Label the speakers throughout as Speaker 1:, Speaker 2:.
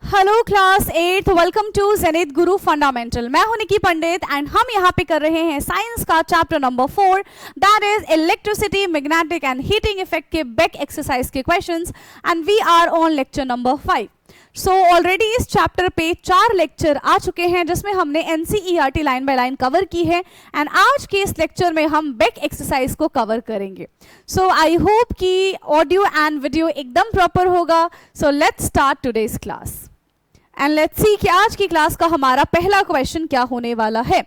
Speaker 1: Hello class 8, welcome to Zenith Guru fundamental. मैं हूं निकी पंडित and हम यहाँ पे कर रहे हैं साइंस का chapter number 4, that is electricity, magnetic and heating effect के बेक एक्सरसाइज के questions and we are on lecture number 5। So already इस चैप्टर पे 4 लेक्चर आ चुके हैं जिसमें हमने NCERT line by line cover की है एंड आज के इस लेक्चर में हम बेक एक्सरसाइज को कवर करेंगे। सो आई होप कि ऑडियो एंड वीडियो एकदम प्रॉपर होगा। So let's start today's class and let's see कि आज की क्लास का हमारा पहला क्वेश्चन क्या होने वाला है।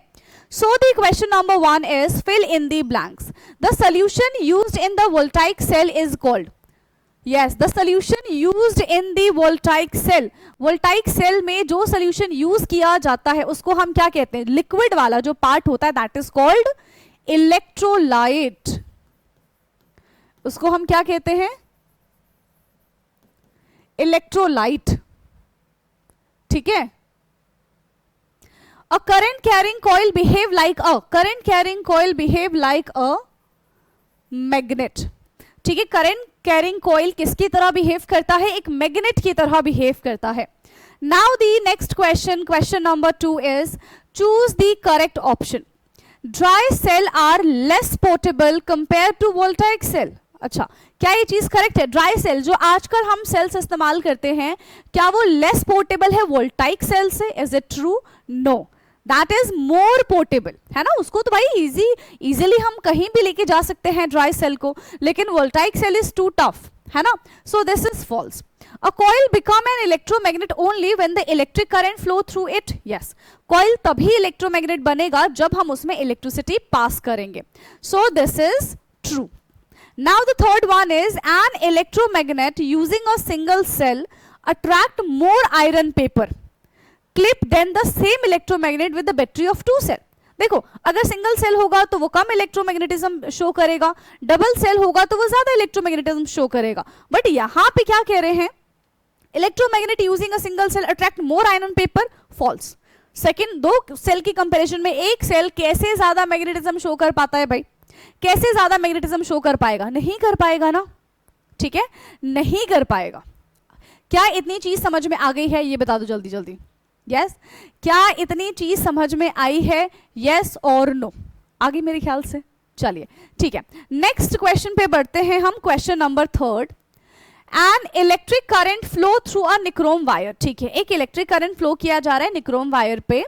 Speaker 1: So the question number 1 is fill in the blanks. The solution used in the voltaic cell is called. Yes, the solution used in the voltaic cell. Voltaic cell में जो सॉल्यूशन यूज किया जाता है उसको हम क्या कहते हैं? लिक्विड वाला जो पार्ट होता है दैट इज कॉल्ड इलेक्ट्रोलाइट। उसको हम क्या कहते हैं? इलेक्ट्रोलाइट। ठीक है। A current carrying coil behave like a magnet। ठीक है, करंट कैरिंग कॉइल किसकी तरह बिहेव करता है? एक मैग्नेट की तरह बिहेव करता है। Now the next question number 2 is choose the correct option. Dry cell are less portable compare to voltaic cell. अच्छा, क्या ये चीज करेक्ट है? ड्राई सेल जो आजकल हम सेल्स इस्तेमाल करते हैं, क्या वो लेस पोर्टेबल है वोल्टाइक सेल से? Is it true? No, that is more portable, है ना। उसको तो भाई इजीली हम कहीं भी लेके जा सकते हैं ड्राई सेल को, लेकिन voltaic cell is too tough, है ना। So this is false. A coil become an electromagnet only when the electric current flow through it. Yes, coil तभी इलेक्ट्रोमैग्नेट बनेगा जब हम उसमें इलेक्ट्रिसिटी पास करेंगे। So this is true. Now the third one is an electromagnet using a single cell attract more iron paper clip than the same electromagnet with the battery of 2 cell। देखो, अगर single cell होगा तो वो कम electromagnetism show करेगा, double cell होगा तो वो ज्यादा इलेक्ट्रोमैग्नेटिज्म शो करेगा। बट यहाँ पे क्या कह रहे हैं? Electromagnet using a single cell attract more iron paper. False. Second, दो सेल की कंपैरिजन में एक सेल कैसे ज्यादा मैग्नेटिज्म शो कर पाता है भाई? कैसे ज्यादा मैग्नेटिज्म शो कर पाएगा? नहीं कर पाएगा ना। ठीक है, नहीं कर पाएगा। क्या इतनी चीज समझ में आ गई है? ये बता दो जल्दी जल्दी। यस, क्या इतनी चीज समझ में आई है? यस और नो? आगे मेरे ख्याल से। चलिए ठीक है, नेक्स्ट क्वेश्चन पे बढ़ते हैं हम। Question number 3, an electric current flow through a nichrome wire. ठीक है, एक इलेक्ट्रिक करंट फ्लो किया जा रहा है निक्रोम वायर पे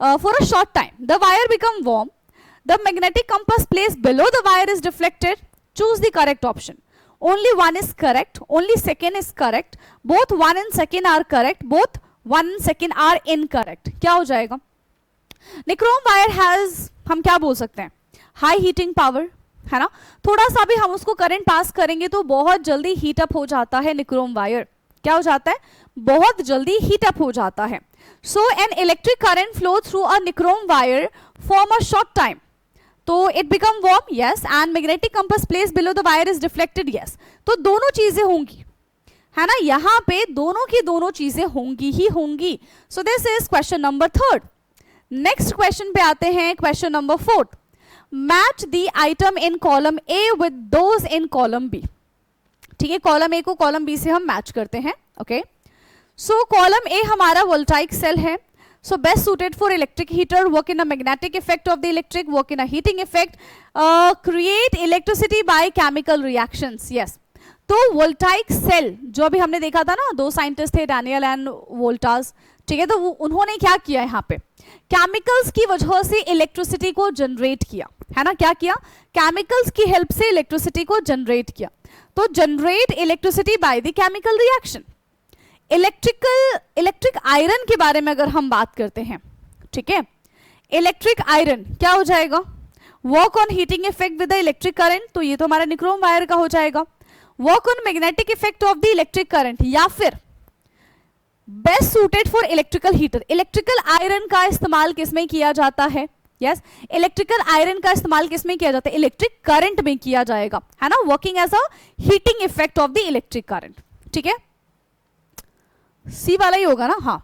Speaker 1: for a short time. The wire become warm. The magnetic compass placed below the wire is deflected. Choose the correct option. Only one is correct. Only second is correct. Both 1 and second are correct. Both 1 and second are incorrect. क्या हो जाएगा? Nichrome wire has, हम क्या बोल सकते हैं? High heating power, है ना। थोड़ा सा भी हम उसको करंट पास करेंगे तो बहुत जल्दी हीट अप हो जाता है निक्रोम वायर। क्या हो जाता है? बहुत जल्दी हीट अप हो जाता है। So an electric current flow through a nichrome wire form a short time. तो it become warm, yes, and magnetic compass place below the wire is deflected, yes. तो दोनों चीजें होंगी, है ना। यहाँ पे दोनों की दोनों चीजें होंगी ही होंगी। So this is question number 3। Next question पे आते हैं, question number 4। Match the item in column A with those in column B. ठीक है, कॉलम ए को कॉलम बी से हम मैच करते हैं। ओके, सो कॉलम ए हमारा वोल्टाइक सेल है। So best suited for electric heater, work in a magnetic effect of the electric, work in a heating effect, create electricity by chemical reactions. Yes. तो voltaic cell जो अभी हमने देखा था ना, 2 scientist थे, डैनियल एंड वोल्टास। ठीक है, तो उन्होंने क्या किया? यहाँ पे केमिकल्स की वजह से इलेक्ट्रिसिटी को जनरेट किया, है ना। क्या किया? केमिकल्स की हेल्प से इलेक्ट्रिसिटी को जनरेट किया। तो generate electricity by the chemical reaction. Electric iron के बारे में अगर हम बात करते हैं, ठीक है, इलेक्ट्रिक आयरन क्या हो जाएगा? Work on heating effect with the electric current, तो ये तो हमारा निक्रोम वायर का हो जाएगा। Work on magnetic effect of the electric current, या फिर best suited for electrical heater. Electrical iron का इस्तेमाल किसमें किया जाता है? यस, इलेक्ट्रिकल आयरन का इस्तेमाल किसमें किया जाता है? इलेक्ट्रिक करंट में किया जाएगा, है ना, working as a heating effect of the electric current. ठीक है, सी वाला ही होगा ना। हाँ,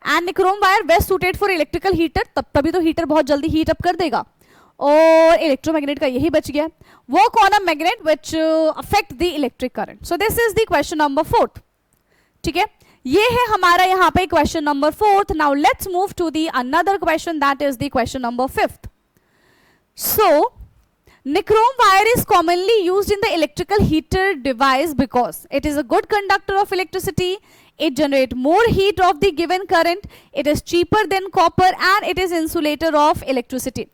Speaker 1: and nichrome wire best suited for electrical heater, तभी तो हीटर बहुत जल्दी हीट अप कर देगा। और इलेक्ट्रोमैग्नेट का यही बच गया, work on a magnet which affect the electric current. So this is the question number 4। ठीक है, ये है हमारा यहाँ पे question number 4th. Now let's move to the another question, that is the question number 5th. So nichrome wire is commonly used in the electrical heater device because it is a good conductor of electricity, it generates more heat of the given current, it is cheaper than copper and it is insulator of electricity.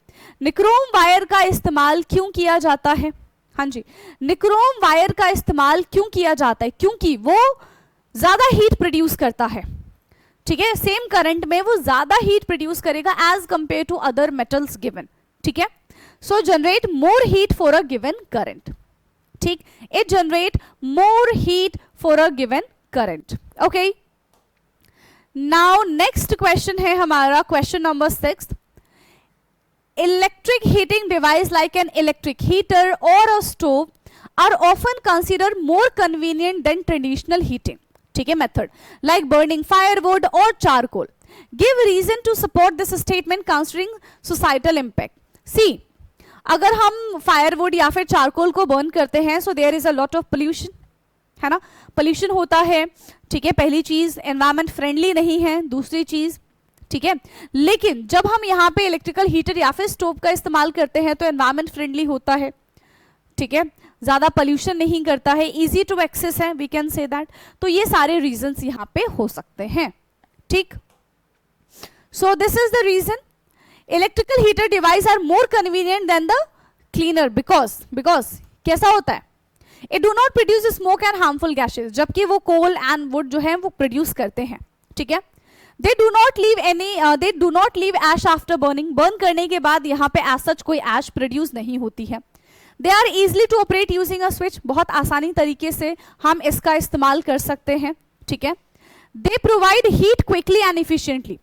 Speaker 1: Nichrome wire का इस्तेमाल क्यों किया जाता है? हाँ जी, nichrome wire का इस्तेमाल क्यों किया जाता है? क्योंकि वो ज्यादा हीट प्रोड्यूस करता है. ठीक है, सेम करंट में वो ज्यादा हीट प्रोड्यूस करेगा as compare to other metals given. ठीक है, so generate more heat for a given current. ठीक, it generate more heat for a given current. Okay, now next question है हमारा question number 6. Electric heating device like an electric heater or a stove are often considered more convenient than traditional heating. ठीक है, method like burning firewood or charcoal. Give reason to support this statement considering societal impact. See, अगर हम firewood या फिर charcoal को burn करते हैं so there is a lot of pollution, है ना, पोल्यूशन होता है. ठीक है, पहली चीज एनवायरमेंट फ्रेंडली नहीं है, दूसरी चीज. ठीक है, लेकिन जब हम यहाँ पे इलेक्ट्रिकल हीटर या फिर स्टोव का इस्तेमाल करते हैं तो एनवायरमेंट फ्रेंडली होता है. ठीक है, ज्यादा पोल्यूशन नहीं करता है, इजी टू एक्सेस है, वी कैन से दैट. तो ये सारे रीजंस यहाँ पे हो सकते हैं. ठीक, so this is the reason. Electrical heater device are more convenient than the cleaner because कैसा होता है, it do not produce smoke and harmful gases, जबकि वो कोल एंड वुड जो है वो प्रोड्यूस करते हैं. ठीक है, they do not leave ash after burning, burn करने के बाद यहाँ पे एज सच कोई एश प्रोड्यूस नहीं होती है. They are easily to operate using a switch, बहुत आसानी तरीके से हम इसका इस्तेमाल कर सकते हैं. ठीक है, they provide heat quickly and efficiently,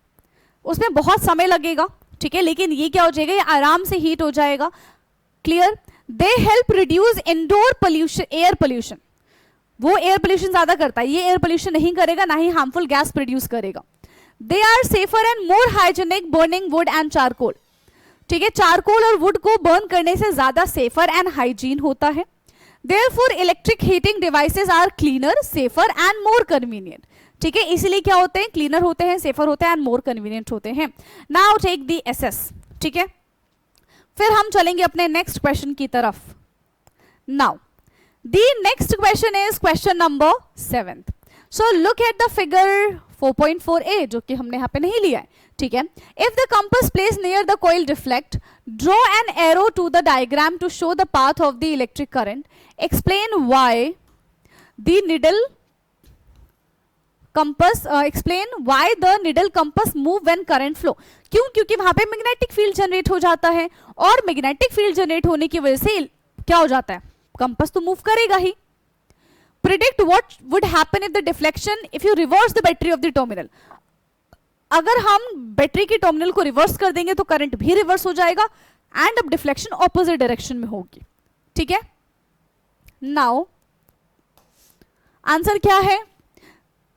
Speaker 1: उसमें बहुत समय लगेगा. ठीक है, लेकिन ये क्या हो जाएगा, ये आराम से हीट हो जाएगा. Clear. They help reduce indoor pollution, air pollution, वो एयर पोल्यूशन ज्यादा करता है, ये एयर पोल्यूशन नहीं करेगा, ना ही हार्मफुल गैस प्रोड्यूस करेगा. They are safer and more hygienic burning wood and charcoal. ठीक है, चारकोल और वुड को बर्न करने से ज्यादा सेफर एंड हाइजीन होता है. Therefore electric heating devices are cleaner, safer and more convenient. ठीक है, इसीलिए क्या होते हैं, क्लीनर होते हैं, सेफर होते हैं एंड मोर कन्वीनियंट होते हैं. Now take the SS. ठीक है, फिर हम चलेंगे अपने नेक्स्ट क्वेश्चन की तरफ. Now the next question is question number 7th. So look at the figure 4.4a जो कि हमने यहाँ पे नहीं लिया है. ठीक है, if the compass place near the coil deflect, draw an arrow to the diagram to show the path of the electric current. Explain why the needle compass, explain why the needle compass move when current flow. क्यों? क्योंकि वहां पे magnetic field generate हो जाता है और magnetic field generate होने की वजह से क्या हो जाता है, कंपास तो मूव करेगा ही. Predict what would happen if the deflection if you reverse the battery of the terminal. अगर हम बैटरी की टर्मिनल को रिवर्स कर देंगे तो करंट भी रिवर्स हो जाएगा एंड अब डिफ्लेक्शन ऑपोजिट डायरेक्शन में होगी. ठीक है, नाउ आंसर क्या है,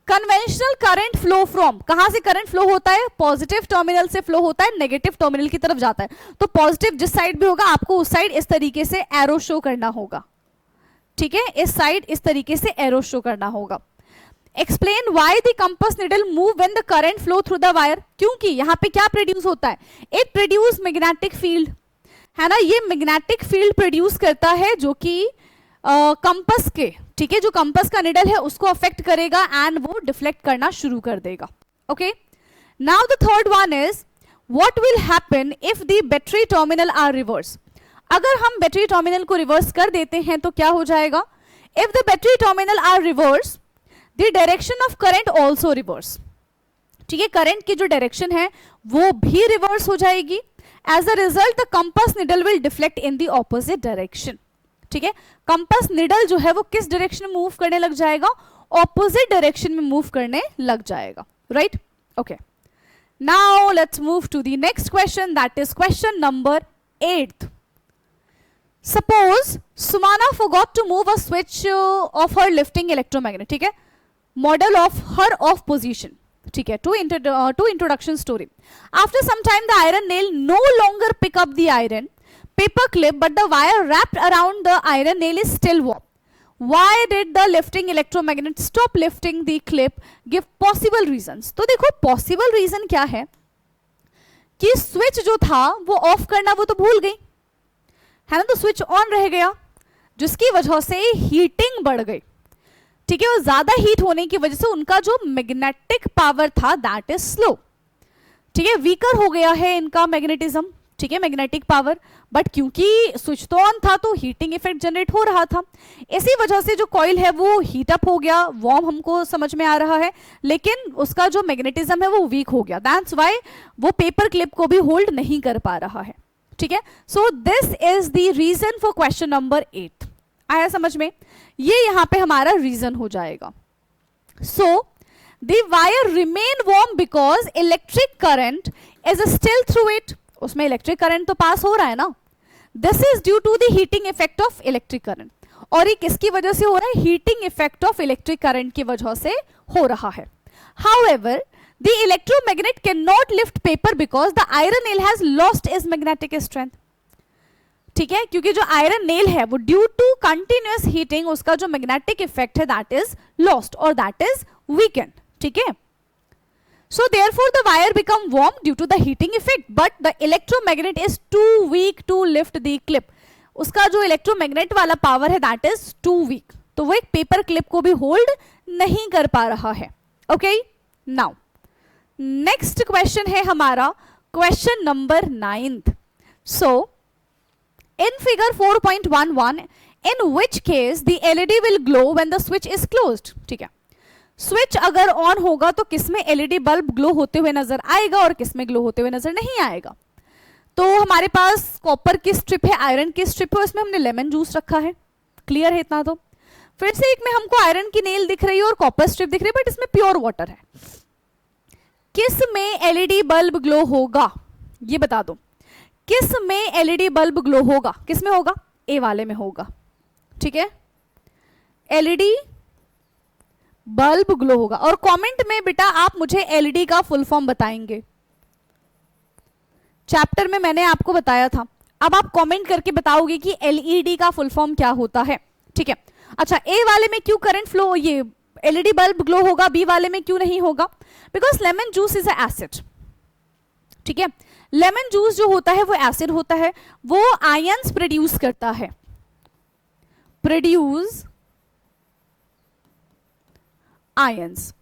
Speaker 1: कन्वेंशनल करंट फ्लो फ्रॉम, कहां से करंट फ्लो होता है, पॉजिटिव टर्मिनल से फ्लो होता है, नेगेटिव टर्मिनल की तरफ जाता है. तो पॉजिटिव जिस साइड भी होगा आपको उस साइड इस तरीके से एरो शो करना होगा. ठीक है, इस साइड इस तरीके से एरो शो करना होगा. Explain why the compass needle move when the current flow through the wire. क्योंकि यहाँ पे क्या प्रोड्यूस होता है, इट प्रोड्यूस मैग्नेटिक फील्ड, है ना, ये मैग्नेटिक फील्ड प्रोड्यूस करता है जो कि कंपास के, ठीक है, जो कंपास का निडल है उसको अफेक्ट करेगा एंड वो डिफ्लेक्ट करना शुरू कर देगा. Okay, now the third one is what will happen if the battery terminal are reverse. अगर हम बैटरी टर्मिनल को रिवर्स कर देते हैं तो क्या हो जाएगा, if the battery terminal are reverse the direction of current also reverse. ठीक है, करंट की जो डायरेक्शन है वो भी रिवर्स हो जाएगी. As a result the compass needle will deflect in the opposite direction. ठीक है, कंपास निडल जो है वो किस डायरेक्शन में मूव करने लग जाएगा, ऑपोजिट डायरेक्शन में मूव करने लग जाएगा. Right, okay. Now let's move to the next question, that is question number 8th. Suppose Sumana forgot to move a switch of her lifting electromagnet. ठीक है, model of her off position. ठीक है, to introduction story. After some time the iron nail no longer pick up the iron paper clip but the wire wrapped around the iron nail is still warm. Why did the lifting electromagnet stop lifting the clip? Give possible reasons. तो देखो possible reason क्या है कि switch जो था वो of करना वो तो भूल गई है ना, तो स्विच ऑन रह गया जिसकी वजह से हीटिंग बढ़ गई। ठीक है, और ज्यादा हीट होने की वजह से उनका जो मैग्नेटिक पावर था दैट इज स्लो। ठीक है, वीकर हो गया है इनका मैग्नेटिज्म, ठीक है, मैग्नेटिक पावर, बट क्योंकि स्विच तो ऑन था तो हीटिंग इफेक्ट जनरेट हो रहा था, इसी वजह से जो कॉइल है वो हीट अप हो गया, वार्म हमको समझ में आ रहा है, लेकिन उसका जो मैग्नेटिज्म है वो वीक हो गया, दैट्स व्हाई वो पेपर क्लिप को भी होल्ड नहीं कर पा रहा है। ठीक है, so this is the reason for question number 8। आया समझ में, ये यहां पे हमारा रीजन हो जाएगा। So the wire remain warm because electric current is still through it, उसमें इलेक्ट्रिक करंट तो पास हो रहा है ना, this is due to the heating effect of electric current. और ये किसकी वजह से हो रहा है? Heating effect of electric current की वजह से हो रहा है। However the electromagnet can not lift paper because the iron nail has lost its magnetic strength. ठीक है, क्योंकि जो आयरन नेल है वो ड्यू टू कंटिन्यूअस हीटिंग उसका जो मैग्नेटिक इफेक्ट है दैट इज लॉस्ट और दैट इज वीकेंड। ठीक है, so therefore the wire become warm due to the heating effect, but the electromagnet is too weak to lift the clip. उसका जो electromagnet वाला power है that is two week, तो वो एक पेपर क्लिप को भी होल्ड नहीं कर पा रहा है। ओके, नाउ नेक्स्ट क्वेश्चन है हमारा question number 9। So in figure 4.11 in which case the LED will glow when the switch is closed। ठीक है, स्विच अगर ऑन होगा तो किसमें एलईडी बल्ब ग्लो होते हुए नजर आएगा और किसमें ग्लो होते हुए नजर नहीं आएगा। तो हमारे पास कॉपर की स्ट्रिप है, आयरन की स्ट्रिप है, उसमें हमने लेमन जूस रखा है, क्लियर है इतना। तो फिर से एक में हमको आयरन की नेल दिख रही है और कॉपर स्ट्रिप दिख रही है, बट इसमें प्योर वाटर है। किस में एलईडी बल्ब ग्लो होगा ये बता दो, किस में एलईडी बल्ब ग्लो होगा, किस में होगा? ए वाले में होगा। ठीक है, एलईडी बल्ब ग्लो होगा। और कमेंट में बेटा आप मुझे एलईडी का फुल फॉर्म बताएंगे, चैप्टर में मैंने आपको बताया था, अब आप कमेंट करके बताओगे कि एलईडी का फुल फॉर्म क्या होता है। ठीक है, अच्छा ए वाले में क्यों करंट फ्लो, ये एलईडी बल्ब ग्लो होगा, बी वाले में क्यों नहीं होगा? Because lemon juice is a acid. ठीक है, लेमन जूस जो होता है वो एसिड होता है, वो आयंस प्रोड्यूस करता है, प्रोड्यूस आयंस।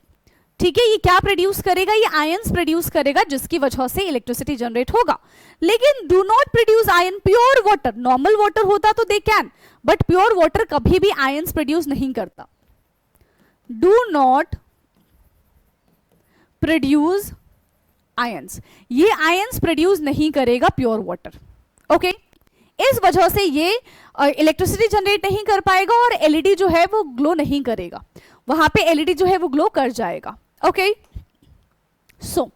Speaker 1: ठीक है, ये क्या प्रोड्यूस करेगा? ये आयंस प्रोड्यूस करेगा जिसकी वजह से इलेक्ट्रिसिटी जनरेट होगा। लेकिन do not produce ion pure water, normal water होता तो they can, but pure water कभी भी आयंस प्रोड्यूस नहीं करता। डू नॉट प्रोड्यूस आयंस, ये आयंस प्रोड्यूस नहीं करेगा प्योर वाटर। ओके, इस वजह से ये इलेक्ट्रिसिटी जनरेट नहीं कर पाएगा और एलईडी जो है वो ग्लो नहीं करेगा, वहां पे एलईडी जो है वो ग्लो कर जाएगा। Okay, so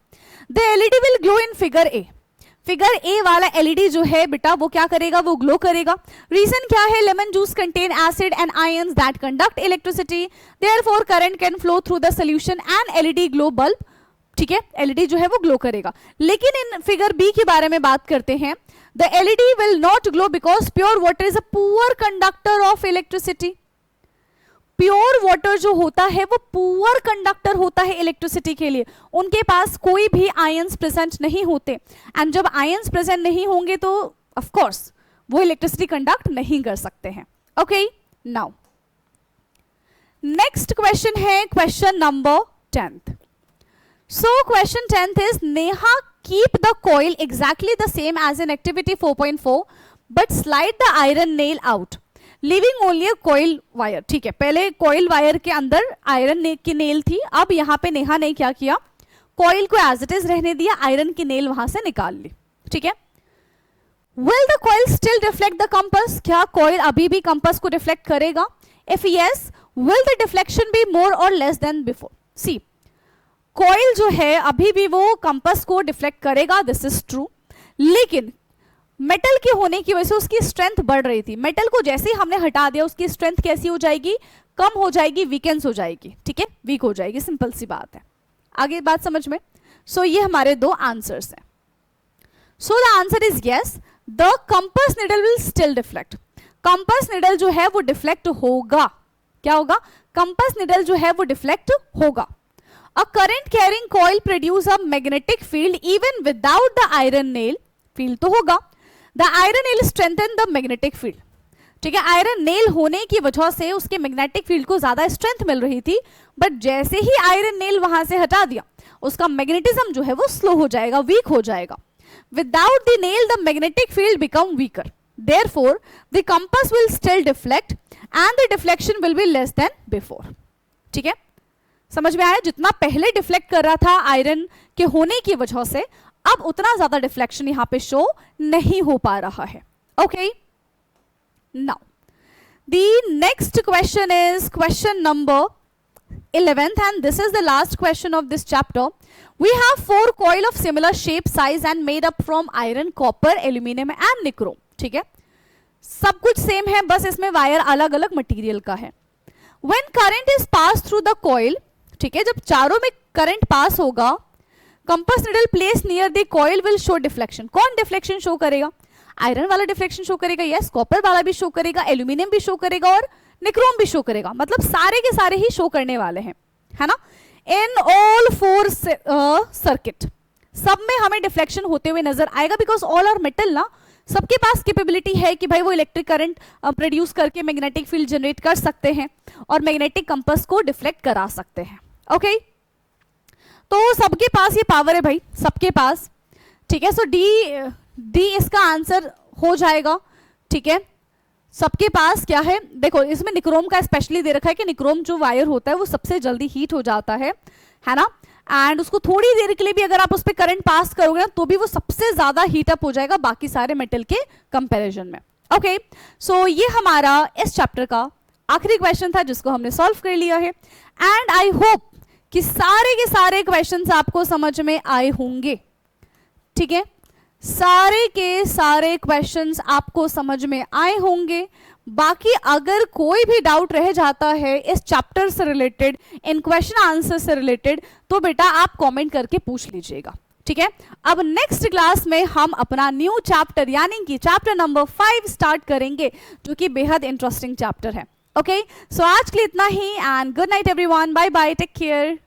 Speaker 1: the LED will glow in figure A. Figure A वाला एलईडी जो है बेटा वो क्या करेगा? वो ग्लो करेगा। रीजन क्या है? Lemon juice contain acid and ions that conduct electricity, therefore current can flow through the solution and LED glow bulb. ठीक है, एलईडी जो है वो ग्लो करेगा। लेकिन इन फिगर बी के बारे में बात करते हैं, the LED will not glow because pure water is a poor conductor of electricity. Pure water जो होता है वो पुअर कंडक्टर होता है इलेक्ट्रिसिटी के लिए, उनके पास कोई भी आयंस प्रेजेंट नहीं होते, एंड जब आयंस प्रेजेंट नहीं होंगे तो ऑफ कोर्स वो इलेक्ट्रिसिटी कंडक्ट नहीं कर सकते हैं। ओके, नाउ नेक्स्ट क्वेश्चन है question number 10th। So question 10th is Neha keep the coil exactly the same as in activity 4.4 but slide the iron nail out leaving only a coil wire। ठीक है, पहले coil wire के अंदर iron की nail थी, अब यहाँ पे नेहा ने क्या किया? coil को as it is रहने दिया, आयरन की नेल वहां से निकाल ली। ठीक है, will the coil still reflect the compass? क्या coil अभी भी compass को reflect करेगा? If yes, will the deflection be more or less than before? See, coil जो है अभी भी वो कंपास को डिफ्लेक्ट करेगा, दिस इज ट्रू, लेकिन मेटल के होने की वजह से उसकी स्ट्रेंथ बढ़ रही थी। मेटल को जैसे ही हमने हटा दिया उसकी स्ट्रेंथ कैसी हो जाएगी? कम हो जाएगी, वीकेंस हो जाएगी। ठीक है, वीक हो जाएगी, सिंपल सी बात है। आगे बात समझ में? सो ये हमारे दो आंसर्स हैं। So the answer is yes, the compass needle will still deflect. Compass needle जो है वो डिफ्लेक्ट होगा। क्या होगा, कंपास निडल जो है वो डिफ्लेक्ट होगा। A current carrying coil produce a magnetic field even without the iron nail, field तो होगा, the iron nail strengthen the magnetic field, ठीक है, आयरन नेल होने की वजह से उसके मैग्नेटिक फील्ड को ज्यादा स्ट्रेंथ मिल रही थी, बट जैसे ही आयरन नेल वहां से हटा दिया उसका मैग्नेटिज्म जो है वो स्लो हो जाएगा, वीक हो जाएगा। Without the nail the magnetic field become weaker, therefore the compass will still deflect and the deflection will be less than before. ठीक है, समझ में आया, जितना पहले डिफ्लेक्ट कर रहा था आयरन के होने की वजह से, अब उतना ज्यादा डिफ्लेक्शन यहां पे शो नहीं हो पा रहा है। Okay, now the next question is question number 11th and this is the last question of this chapter. We have 4 coil of similar shape, size and made up from iron, copper, aluminum and nichrome. ठीक है, सब कुछ same है, बस इसमें wire अलग अलग material का है। When current is passed through the coil, ठीक है, जब चारों में करंट पास होगा, compass needle place near the coil will show deflection. कौन डिफ्लेक्शन शो करेगा, आयरन वाला डिफ्लेक्शन शो करेगा, यस, कॉपर वाला भी शो करेगा, एल्यूमिनियम भी शो करेगा और निक्रोम भी शो करेगा, मतलब सारे के सारे ही शो करने वाले हैं, है ना। इन ऑल 4 सर्किट, सब में हमें डिफ्लेक्शन होते हुए नजर आएगा, बिकॉज ऑल आर मेटल ना, सबके पास कैपेबिलिटी है कि भाई वो इलेक्ट्रिक करंट प्रोड्यूस करके मैग्नेटिक फील्ड जनरेट कर सकते हैं और मैग्नेटिक कंपास को डिफ्लेक्ट करा सकते हैं। ओके, तो सबके पास ये पावर है भाई, सबके पास। ठीक है, सो डी इसका आंसर हो जाएगा। ठीक है, सबके पास क्या है, देखो इसमें निक्रोम का स्पेशली दे रखा है कि निक्रोम जो वायर होता है वो सबसे जल्दी हीट हो जाता है ना, एंड उसको थोड़ी देर के लिए भी अगर आप उस पर करंट पास करोगे ना तो भी वो सबसे ज्यादा हीट अप हो जाएगा बाकी सारे मेटल के कंपैरिजन में। ओके, सो ये हमारा इस चैप्टर का आखिरी क्वेश्चन था जिसको हमने सॉल्व कर लिया है, एंड आई होप कि सारे के सारे क्वेश्चंस आपको समझ में आए होंगे। ठीक है, सारे के सारे क्वेश्चंस आपको समझ में आए होंगे। बाकी अगर कोई भी डाउट रह जाता है इस चैप्टर से रिलेटेड, इन क्वेश्चन आंसर से रिलेटेड, तो बेटा आप कमेंट करके पूछ लीजिएगा। ठीक है, अब नेक्स्ट क्लास में हम अपना न्यू चैप्टर यानी कि चैप्टर नंबर 5 स्टार्ट करेंगे, जो कि बेहद इंटरेस्टिंग चैप्टर है। ओके, सो आज के लिए इतना ही, and good night everyone, bye bye, take care.